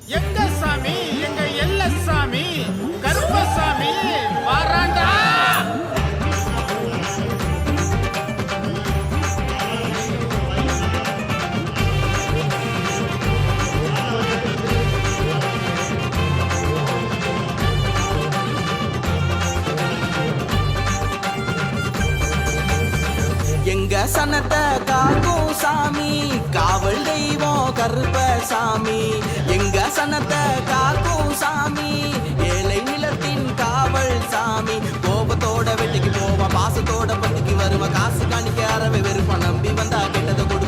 எங்க சாமி, எங்க எல்ல சாமி, கருப்பசாமி வராண்டா. எங்க சனத்தை காக்கும் சாமி, காவல் தெய்வம் கருப்பசாமி. எங்க சனத்தை காக்கும் சாமி, ஏழை நிலத்தின் காவல் சாமி. கோபத்தோட வெட்டிக்கு போவா, பாசத்தோட பட்டிக்கு வருவா, காசு காணிக்க அறவை வெறுப்பா, நம்பி வந்தா கெட்டதை கொடு